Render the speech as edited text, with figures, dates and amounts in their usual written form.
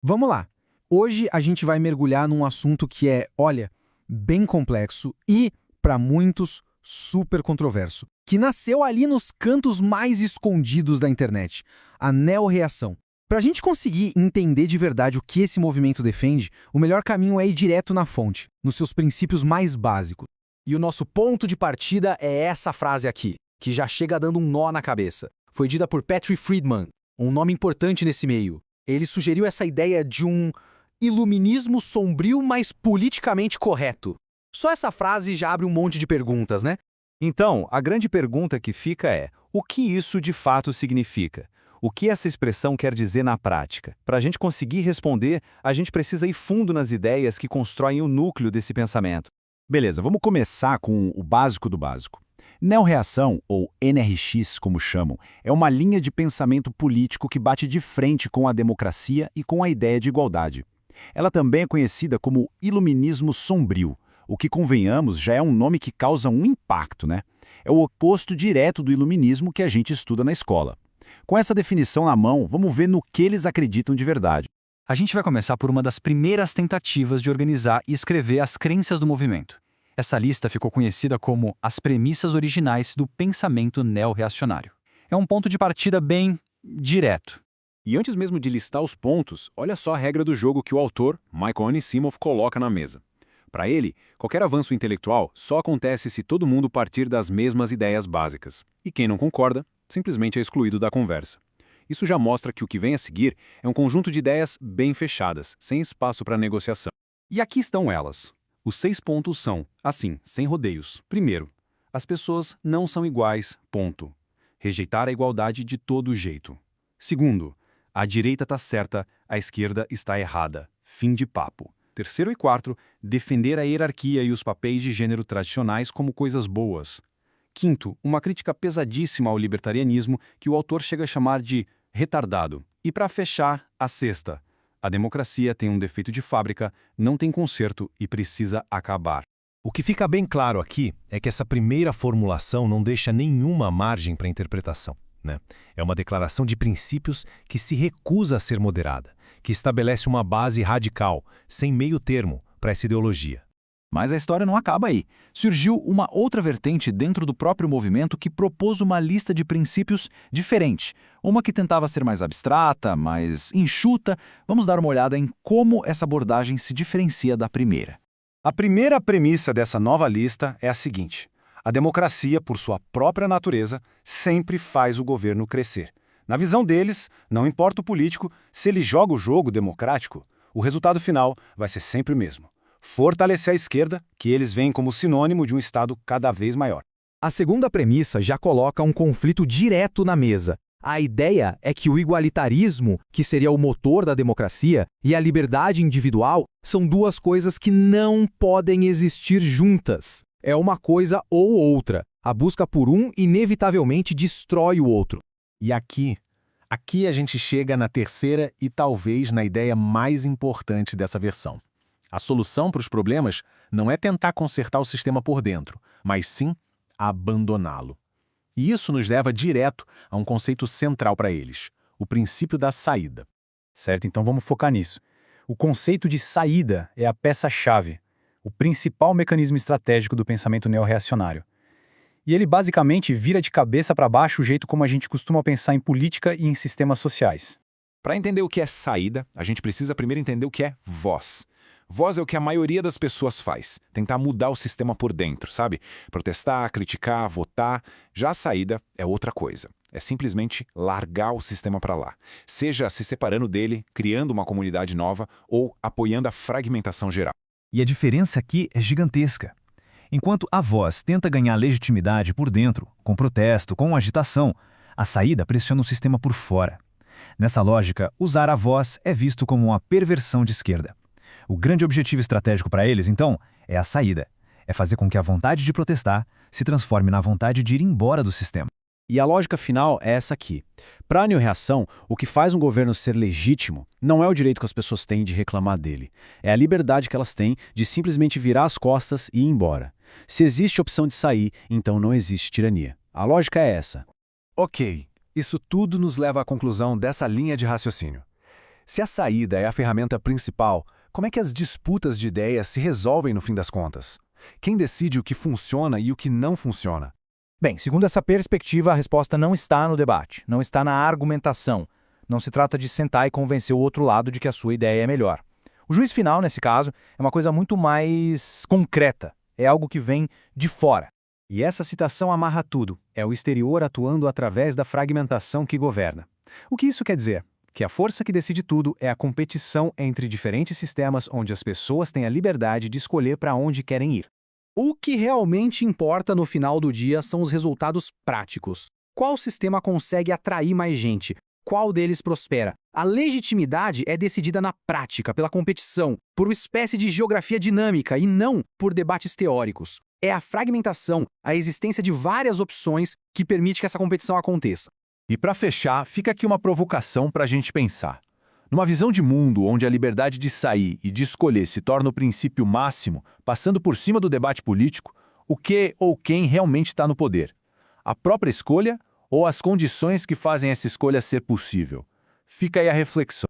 Vamos lá. Hoje a gente vai mergulhar num assunto que é, olha, bem complexo e, para muitos, super controverso, que nasceu ali nos cantos mais escondidos da internet, a neorreação. Para a gente conseguir entender de verdade o que esse movimento defende, o melhor caminho é ir direto na fonte, nos seus princípios mais básicos. E o nosso ponto de partida é essa frase aqui, que já chega dando um nó na cabeça. Foi dita por Patrick Friedman, um nome importante nesse meio. Ele sugeriu essa ideia de um iluminismo sombrio, mas politicamente correto. Só essa frase já abre um monte de perguntas, né? Então, a grande pergunta que fica é: o que isso de fato significa? O que essa expressão quer dizer na prática? Para a gente conseguir responder, a gente precisa ir fundo nas ideias que constroem o núcleo desse pensamento. Beleza, vamos começar com o básico do básico. Neorreação, ou NRX como chamam, é uma linha de pensamento político que bate de frente com a democracia e com a ideia de igualdade. Ela também é conhecida como iluminismo sombrio, o que, convenhamos, já é um nome que causa um impacto, né? É o oposto direto do iluminismo que a gente estuda na escola. Com essa definição na mão, vamos ver no que eles acreditam de verdade. A gente vai começar por uma das primeiras tentativas de organizar e escrever as crenças do movimento. Essa lista ficou conhecida como as premissas originais do pensamento neorreacionário. É um ponto de partida bem direto. E antes mesmo de listar os pontos, olha só a regra do jogo que o autor, Michael Anisimov, coloca na mesa. Para ele, qualquer avanço intelectual só acontece se todo mundo partir das mesmas ideias básicas. E quem não concorda, simplesmente é excluído da conversa. Isso já mostra que o que vem a seguir é um conjunto de ideias bem fechadas, sem espaço para negociação. E aqui estão elas. Os 6 pontos são, assim, sem rodeios. Primeiro, as pessoas não são iguais, ponto. Rejeitar a igualdade de todo jeito. Segundo, a direita está certa, a esquerda está errada. Fim de papo. Terceiro e quarto, defender a hierarquia e os papéis de gênero tradicionais como coisas boas. Quinto, uma crítica pesadíssima ao libertarianismo que o autor chega a chamar de retardado. E para fechar, a sexta. A democracia tem um defeito de fábrica, não tem conserto e precisa acabar. O que fica bem claro aqui é que essa primeira formulação não deixa nenhuma margem para interpretação, né? É uma declaração de princípios que se recusa a ser moderada, que estabelece uma base radical, sem meio termo, para essa ideologia. Mas a história não acaba aí. Surgiu uma outra vertente dentro do próprio movimento que propôs uma lista de princípios diferente. Uma que tentava ser mais abstrata, mais enxuta. Vamos dar uma olhada em como essa abordagem se diferencia da primeira. A primeira premissa dessa nova lista é a seguinte: a democracia, por sua própria natureza, sempre faz o governo crescer. Na visão deles, não importa o político, se ele joga o jogo democrático, o resultado final vai ser sempre o mesmo: fortalecer a esquerda, que eles veem como sinônimo de um Estado cada vez maior. A segunda premissa já coloca um conflito direto na mesa. A ideia é que o igualitarismo, que seria o motor da democracia, e a liberdade individual são duas coisas que não podem existir juntas. É uma coisa ou outra. A busca por um inevitavelmente destrói o outro. E aqui a gente chega na terceira e talvez na ideia mais importante dessa versão. A solução para os problemas não é tentar consertar o sistema por dentro, mas sim abandoná-lo. E isso nos leva direto a um conceito central para eles, o princípio da saída. Certo, então vamos focar nisso. O conceito de saída é a peça-chave, o principal mecanismo estratégico do pensamento neorreacionário. E ele basicamente vira de cabeça para baixo o jeito como a gente costuma pensar em política e em sistemas sociais. Para entender o que é saída, a gente precisa primeiro entender o que é voz. Voz é o que a maioria das pessoas faz, tentar mudar o sistema por dentro, sabe? Protestar, criticar, votar. Já a saída é outra coisa. É simplesmente largar o sistema para lá. Seja se separando dele, criando uma comunidade nova ou apoiando a fragmentação geral. E a diferença aqui é gigantesca. Enquanto a voz tenta ganhar legitimidade por dentro, com protesto, com agitação, a saída pressiona o sistema por fora. Nessa lógica, usar a voz é visto como uma perversão de esquerda. O grande objetivo estratégico para eles, então, é a saída. É fazer com que a vontade de protestar se transforme na vontade de ir embora do sistema. E a lógica final é essa aqui. Para a neorreação, o que faz um governo ser legítimo não é o direito que as pessoas têm de reclamar dele. É a liberdade que elas têm de simplesmente virar as costas e ir embora. Se existe opção de sair, então não existe tirania. A lógica é essa. Ok, isso tudo nos leva à conclusão dessa linha de raciocínio. Se a saída é a ferramenta principal, como é que as disputas de ideias se resolvem no fim das contas? Quem decide o que funciona e o que não funciona? Bem, segundo essa perspectiva, a resposta não está no debate, não está na argumentação. Não se trata de sentar e convencer o outro lado de que a sua ideia é melhor. O juiz final, nesse caso, é uma coisa muito mais concreta. É algo que vem de fora. E essa citação amarra tudo. É o exterior atuando através da fragmentação que governa. O que isso quer dizer? Que a força que decide tudo é a competição entre diferentes sistemas onde as pessoas têm a liberdade de escolher para onde querem ir. O que realmente importa no final do dia são os resultados práticos. Qual sistema consegue atrair mais gente? Qual deles prospera? A legitimidade é decidida na prática, pela competição, por uma espécie de geografia dinâmica e não por debates teóricos. É a fragmentação, a existência de várias opções que permite que essa competição aconteça. E para fechar, fica aqui uma provocação para a gente pensar. Numa visão de mundo onde a liberdade de sair e de escolher se torna o princípio máximo, passando por cima do debate político, o que ou quem realmente está no poder? A própria escolha ou as condições que fazem essa escolha ser possível? Fica aí a reflexão.